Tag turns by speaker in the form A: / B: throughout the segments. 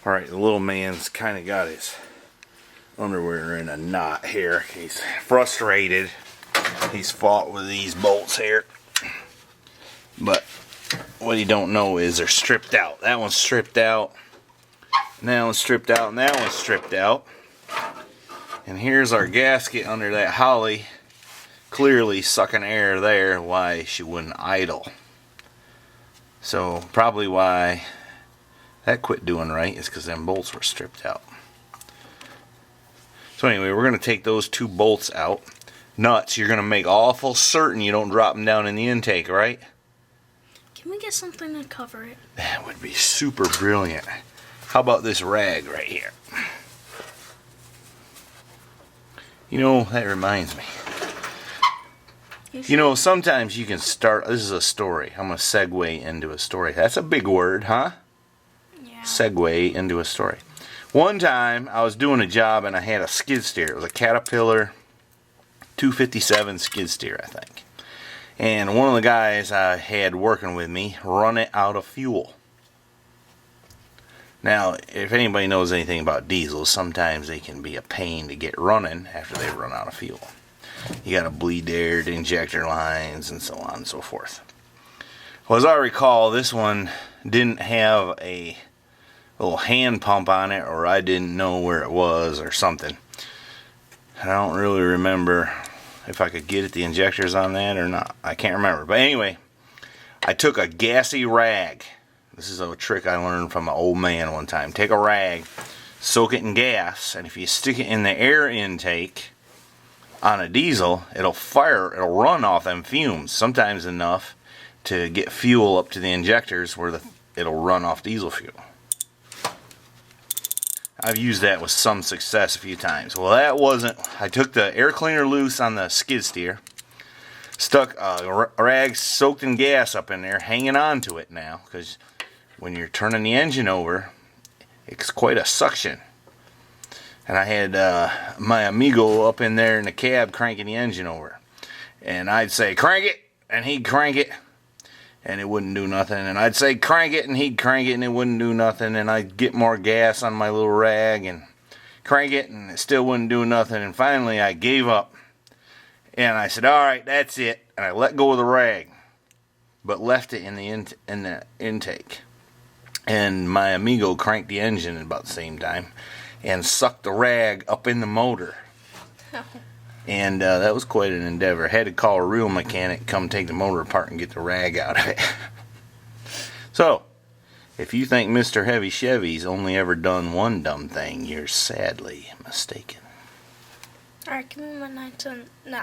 A: Alright, the little man's kind of got his underwear in a knot here. He's frustrated. He's fought with these bolts here. But what you don't know is they're stripped out. That one's stripped out. And that one's stripped out. And that one's stripped out. And here's our gasket under that holly. Clearly sucking air there. Why she wouldn't idle. So probably why that quit doing right is because them bolts were stripped out. So anyway, we're going to take those two bolts out. Nuts, you're going to make awful certain you don't drop them down in the intake, right?
B: Can we get something to cover it?
A: That would be super brilliant. How about this rag right here? You know, that reminds me. You know, sometimes you can start, this is a story. I'm going to segue into a story. That's a big word, huh?
B: Yeah.
A: Segue into a story. One time, I was doing a job and I had a skid steer. It was a Caterpillar 257 skid steer, I think. And one of the guys I had working with me run it out of fuel. Now, if anybody knows anything about diesels, sometimes they can be a pain to get running after they run out of fuel. You got to bleed air to injector lines and so on and so forth. Well, as I recall, this one didn't have a little hand pump on it, or I didn't know where it was or something. I don't really remember if I could get at the injectors on that or not. I can't remember. But anyway, I took a gassy rag. This is a trick I learned from an old man one time. Take a rag, soak it in gas, and if you stick it in the air intake on a diesel, it'll run off them fumes, sometimes enough to get fuel up to the injectors where it'll run off diesel fuel. I've used that with some success a few times. Well, that wasn't. I took the air cleaner loose on the skid steer, stuck a rag soaked in gas up in there, hanging on to it now, because when you're turning the engine over, it's quite a suction. And I had my amigo up in there in the cab cranking the engine over. And I'd say, crank it, and he'd crank it, and it wouldn't do nothing. And I'd say, crank it, and he'd crank it, and it wouldn't do nothing. And I'd get more gas on my little rag and crank it, and it still wouldn't do nothing. And finally, I gave up. And I said, all right, that's it. And I let go of the rag, but left it in the intake. And my amigo cranked the engine at about the same time and sucked the rag up in the motor.
B: Oh.
A: And that was quite an endeavor. I had to call a real mechanic, come take the motor apart and get the rag out of it. So, if you think Mr. Heavy Chevy's only ever done one dumb thing, you're sadly mistaken.
B: Alright, give me my 19... No.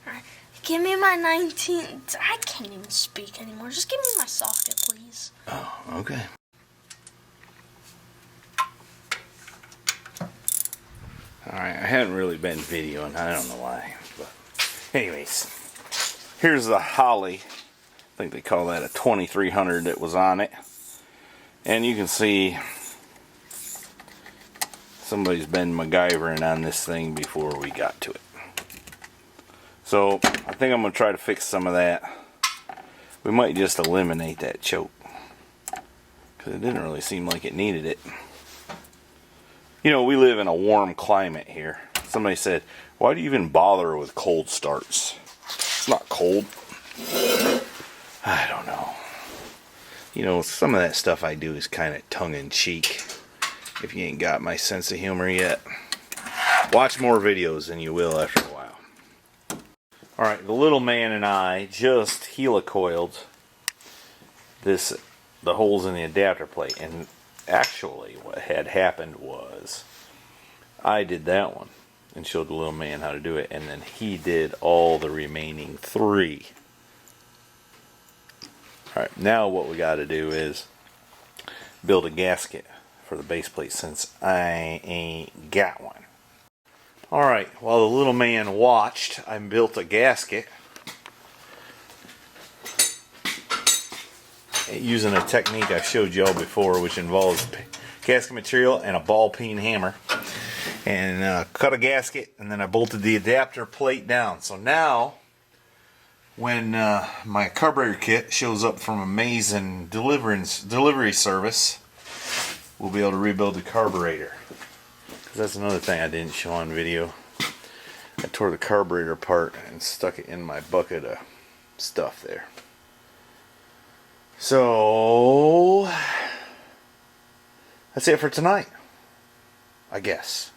B: Alright, give me my 19... I can't even speak anymore. Just give me my socket, please.
A: Oh, okay. Alright, I haven't really been videoing. I don't know why. But anyways, here's the holly. I think they call that a 2300 that was on it. And you can see somebody's been MacGyvering on this thing before we got to it. So, I think I'm going to try to fix some of that. We might just eliminate that choke, because it didn't really seem like it needed it. You know, we live in a warm climate here. Somebody said, why do you even bother with cold starts? It's not cold. I don't know. You know, some of that stuff I do is kind of tongue-in-cheek. If you ain't got my sense of humor yet, watch more videos and you will after a while. Alright, the little man and I just helicoiled the holes in the adapter plate. And actually, what had happened was I did that one and showed the little man how to do it, and then he did all the remaining three. Alright, now what we got to do is build a gasket for the base plate, since I ain't got one. Alright, while the little man watched, I built a gasket using a technique I've showed y'all before, which involves gasket material and a ball peen hammer. And cut a gasket, and then I bolted the adapter plate down. So now, when my carburetor kit shows up from Amazon delivery service, we'll be able to rebuild the carburetor. 'Cause that's another thing I didn't show on video. I tore the carburetor apart and stuck it in my bucket of stuff there. So that's it for tonight, I guess.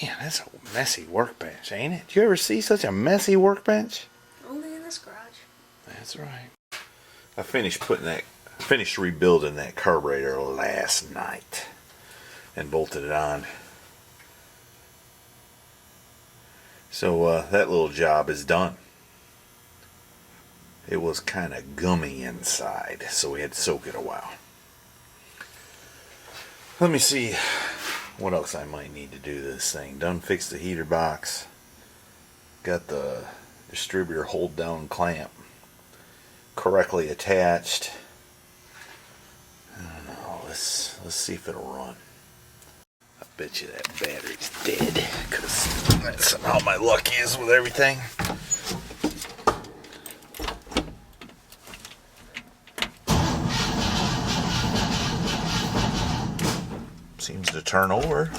A: Man, that's a messy workbench, ain't it? Do you ever see such a messy workbench?
B: Only in this garage.
A: That's right. I finished rebuilding that carburetor last night and bolted it on. So that little job is done. It was kind of gummy inside, so we had to soak it a while. Let me see what else I might need to do to this thing. Done fixed the heater box. Got the distributor hold down clamp correctly attached. I don't know. Let's see if it'll run. I bet you that battery's dead, because that's how my luck is with everything. Seems to turn over.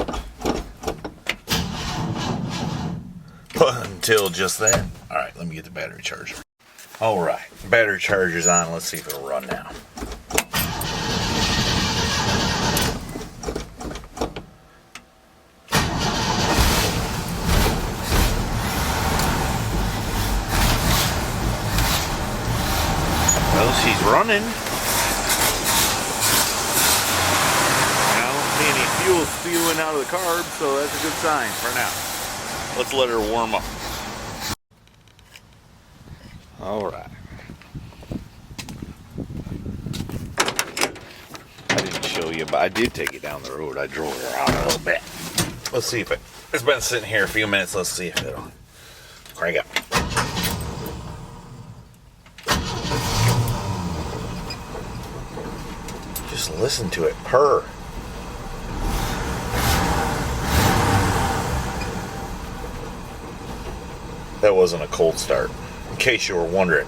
A: But until just that. Alright, let me get the battery charger. Alright, battery charger's on. Let's see if it'll run now. Well, she's running. Fuel spewing out of the carb, so that's a good sign for now. Let's let her warm up. Alright. I didn't show you, but I did take it down the road. I drove her out a little bit. Let's see if it's been sitting here a few minutes. Let's see if it'll crank up. Just listen to it purr. That wasn't a cold start, in case you were wondering.